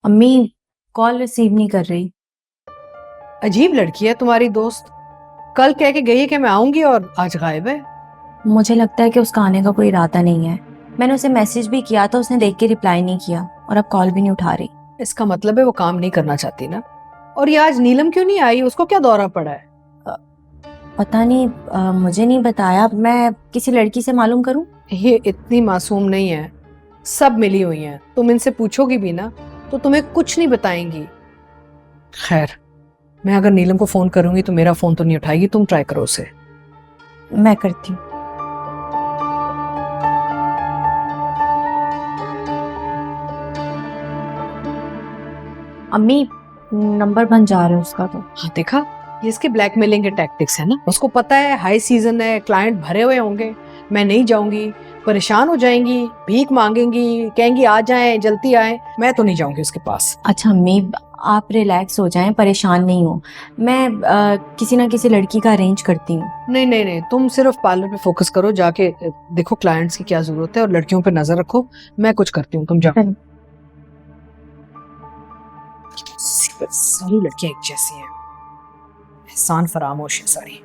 अम्मी call receive नहीं कर रही। अजीब लड़की है तुम्हारी दोस्त। कल कह के गई है कि मैं आऊंगी और आज गायब है। मुझे लगता है कि उसका आने का कोई इरादा नहीं है। मैंने उसे मैसेज भी किया था, उसने देख के रिप्लाई नहीं किया और अब कॉल भी नहीं उठा रही। इसका मतलब है वो काम नहीं करना चाहती ना। और ये आज नीलम क्यों नहीं आई? उसको क्या दौरा पड़ा है? पता नहीं, मुझे नहीं बताया। मैं किसी लड़की से मालूम करूं? ये इतनी मासूम नहीं है, सब मिली हुई हैं। तुम इनसे पूछोगी भी ना तो तुम्हें कुछ नहीं बताएंगी। खैर, मैं अगर नीलम को फोन करूंगी तो मेरा फोन तो नहीं उठाएगी। तुम ट्राई करो उसे। मैं करती हूँ। अम्मी नंबर बन जा रहा है उसका तो। हाँ देखा, ये इसके ब्लैकमेलिंग के टैक्टिक्स है ना। उसको पता है हाई सीजन है, क्लाइंट भरे हुए होंगे, मैं नहीं जाऊंगी, परेशान हो जाएंगी, भीख मांगेंगी, कहेंगी आ जाएं जल्दी आए। मैं तो नहीं जाऊंगी उसके पास। अच्छा अम्मी, आप रिलैक्स हो जाएं, परेशान नहीं हो। मैं किसी ना किसी लड़की का अरेंज करती हूँ। नहीं नहीं नहीं, तुम सिर्फ पार्लर पे फोकस करो। जाके देखो क्लाइंट्स की क्या जरूरत है और लड़कियों पे नजर रखो। मैं कुछ करती हूँ, तुम जाओ। सारी लड़कियां एक जैसी हैं, एहसान फरामोश है सारी।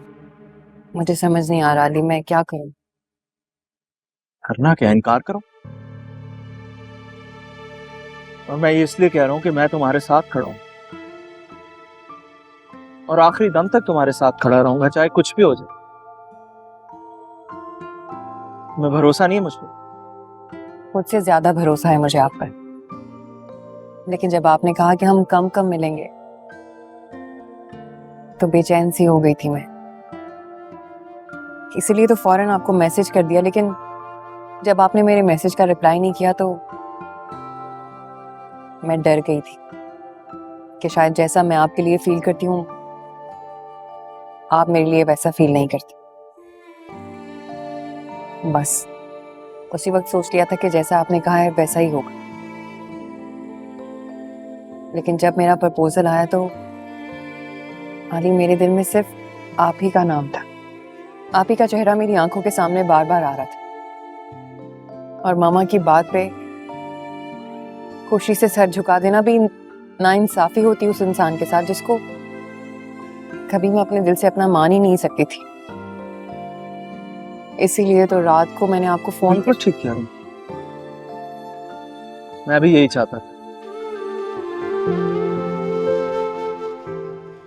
मुझे समझ नहीं आ रहा अली, मैं क्या करूं? करना क्या, इनकार करो। और मैं ये इसलिए कह रहा हूं कि मैं तुम्हारे साथ खड़ा हूं और आखिरी दम तक तुम्हारे साथ खड़ा रहूंगा, चाहे कुछ भी हो जाए। तुम्हें भरोसा नहीं है मुझ पर? मुझसे ज्यादा भरोसा है मुझे आप पर, लेकिन जब आपने कहा कि हम कम कम मिलेंगे तो बेचैन सी हो गई थी मैं। इसीलिए तो फौरन आपको मैसेज कर दिया, लेकिन जब आपने मेरे मैसेज का रिप्लाई नहीं किया तो मैं डर गई थी कि शायद जैसा मैं आपके लिए फील करती हूँ आप मेरे लिए वैसा फील नहीं करती। बस उसी वक्त सोच लिया था कि जैसा आपने कहा है वैसा ही होगा। लेकिन जब मेरा प्रपोजल आया तो अली मेरे दिल में सिर्फ आप ही का नाम था। आप ही का चेहरा मेरी आंखों के सामने बार बार आ रहा था। और मामा की बात पे खुशी से सर झुका देना भी नाइंसाफी होती उस इंसान के साथ जिसको कभी मैं अपने दिल से अपना मान ही नहीं सकती थी। इसीलिए तो रात को मैंने आपको फोन बिल्कुल ठीक किया। मैं भी यही चाहता था।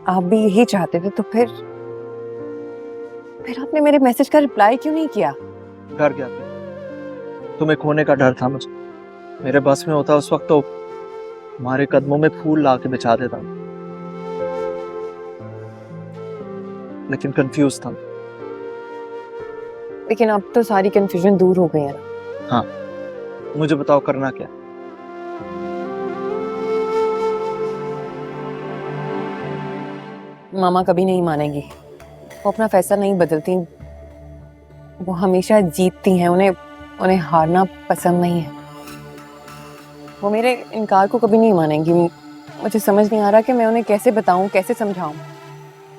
आप भी यही चाहते थे तो फिर आपने मेरे मैसेज का रिप्लाई क्यों नहीं किया? डर गया था, तुम्हें खोने का डर था मुझे। मेरे बस में होता उस वक्त तो तुम्हारे कदमों में फूल ला के बिछा देता, लेकिन कंफ्यूज था। लेकिन अब तो सारी कंफ्यूजन दूर हो गई है ना। हाँ, मुझे बताओ करना क्या। मामा कभी नहीं मानेंगी, वो अपना फैसला नहीं बदलती। वो हमेशा जीतती हैं, उन्हें हारना पसंद नहीं है। वो मेरे इनकार को कभी नहीं मानेंगी। मुझे समझ नहीं आ रहा कि मैं उन्हें कैसे बताऊं, कैसे समझाऊं।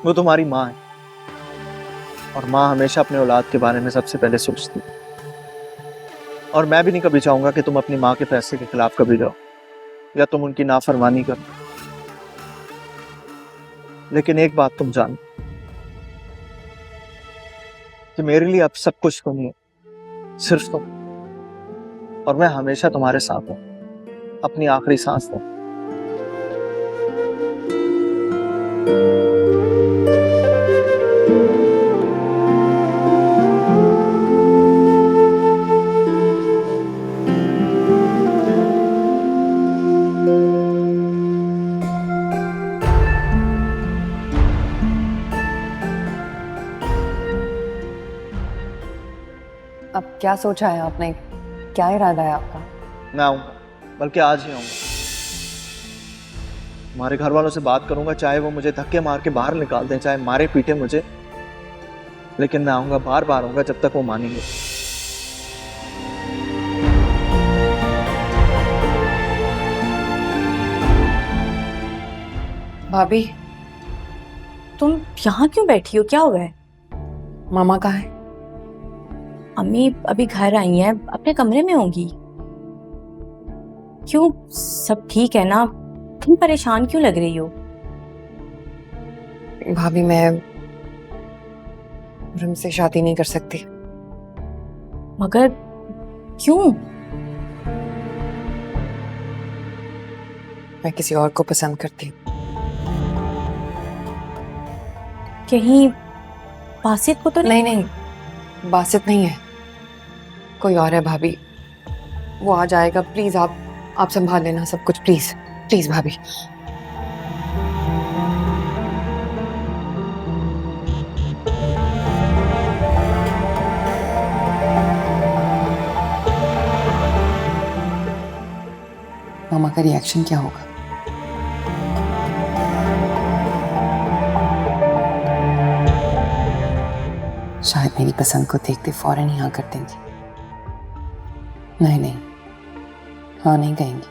वो तुम्हारी माँ है और माँ हमेशा अपने औलाद के बारे में सबसे पहले सोचती है। और मैं भी नहीं कभी चाहूंगा कि तुम अपनी माँ के फैसले के खिलाफ कभी जाओ या तुम उनकी नाफरमानी करो। लेकिन एक बात तुम जानो कि मेरे लिए अब सब कुछ तुम ही हो, सिर्फ तुम। और मैं हमेशा तुम्हारे साथ हूं, अपनी आखिरी सांस तक। अब क्या सोचा है आपने, क्या इरादा है आपका? मैं आऊंगा, बल्कि आज ही आऊंगा। तुम्हारे घर वालों से बात करूंगा, चाहे वो मुझे धक्के मार के बाहर निकाल दें, चाहे मारे पीटे मुझे, लेकिन मैं आऊंगा, बार बार आऊंगा जब तक वो मानेंगे। भाभी, तुम यहाँ क्यों बैठी हो? क्या हुआ है? मामा कहाँ है? अम्मी अभी घर आई हैं, अपने कमरे में होंगी। क्यों, सब ठीक है ना? तुम परेशान क्यों लग रही हो? भाभी मैं उनसे शादी नहीं कर सकती। मगर क्यों? मैं किसी और को पसंद करती हूँ। कहीं बासित को तो नहीं? नहीं, बासित नहीं है, कोई और है भाभी। वो आ जाएगा, प्लीज आप संभाल लेना सब कुछ, प्लीज प्लीज भाभी। मामा का रिएक्शन क्या होगा? शायद मेरी पसंद को देखते फौरन ही हाँ कर देंगी। नहीं, हाँ नहीं कहेंगी,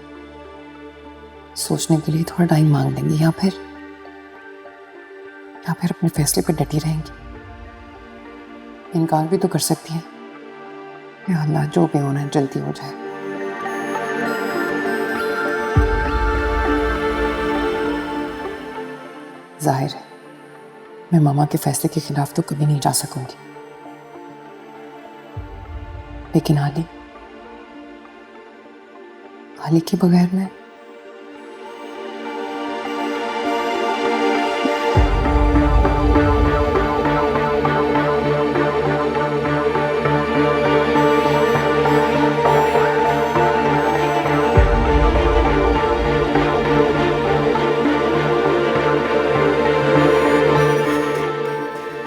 सोचने के लिए थोड़ा टाइम मांग लेंगी, या फिर अपने फैसले पर डटी रहेंगी। इनकार भी तो कर सकती हैं। या अल्लाह, जो भी होना है जल्दी हो जाए। जाहिर है मैं मामा के फैसले के खिलाफ तो कभी नहीं जा सकूंगी, लेकिन आली के बगैर मैं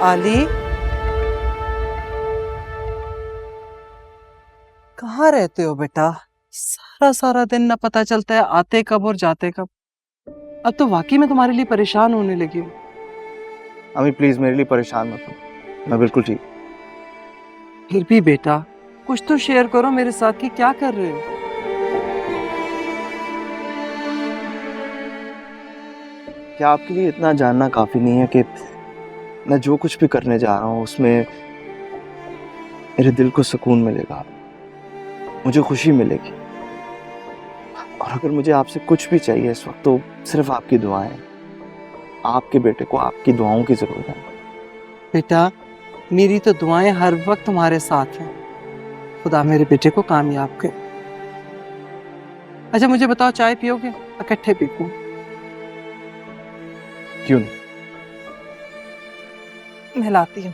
आली, कहाँ रहते हो बेटा? सारा सारा दिन न पता चलता है आते कब और जाते कब। अब तो वाकई में तुम्हारे लिए परेशान होने लगी हूँ। अम्मी प्लीज मेरे लिए परेशान मत हो, मैं बिल्कुल ठीक। फिर भी बेटा कुछ तो शेयर करो मेरे साथ कि क्या कर रहे हो। क्या आपके लिए इतना जानना काफी नहीं है कि मैं जो कुछ भी करने जा रहा हूँ उसमें मेरे दिल को सुकून मिलेगा, मुझे खुशी मिलेगी। और अगर मुझे आपसे कुछ भी चाहिए इस वक्त तो सिर्फ आपकी दुआएं। आपके बेटे को आपकी दुआओं की जरूरत है। बेटा मेरी तो दुआएं हर वक्त तुम्हारे साथ हैं। खुदा मेरे बेटे को कामयाब करे। अच्छा मुझे बताओ, चाय पियोगे? इकट्ठे पीऊं? क्यों नहीं? मैं लाती हूँ।